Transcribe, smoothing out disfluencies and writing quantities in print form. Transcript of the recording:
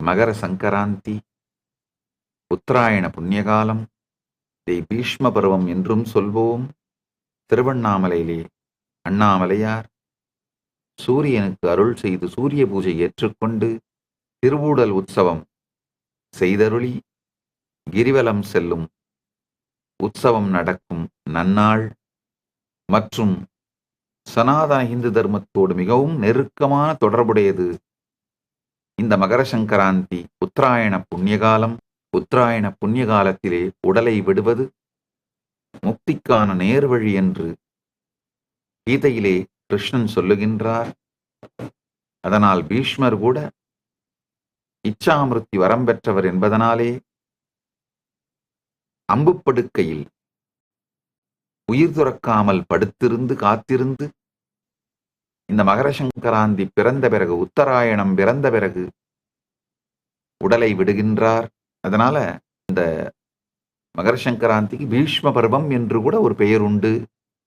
மகர சங்கராந்தி, உத்தராயண புண்ணியகாலம், இதை பீஷ்ம பருவம் என்றும் சொல்வோம். திருவண்ணாமலையிலே அண்ணாமலையார் சூரியனுக்கு அருள் செய்து சூரிய பூஜை ஏற்றுக்கொண்டு திருவூடல் உற்சவம் செய்தருளி கிரிவலம் செல்லும் உற்சவம் நடக்கும் நன்னாள் மற்றும் சனாதன இந்து தர்மத்தோடு மிகவும் நெருக்கமான தொடர்புடையது இந்த மகர சங்கராந்தி உத்தராயண புண்ணியகாலம். உத்தராயண புண்ணிய காலத்திலே உடலை விடுவது முக்திக்கான நேர்வழி என்று கீதையிலே கிருஷ்ணன் சொல்லுகின்றார். அதனால் பீஷ்மர் கூட இச்சாமிருத்தி வரம் பெற்றவர் என்பதனாலே அம்புப்படுக்கையில் உயிர் துறக்காமல் படுத்திருந்து காத்திருந்து இந்த மகர சங்கராந்தி பிறந்த பிறகு, உத்தராயணம் பிறந்த பிறகு உடலை விடுகின்றார். அதனால இந்த மகர சங்கராந்திக்கு பீஷ்ம பருவம் என்று கூட ஒரு பெயர் உண்டு.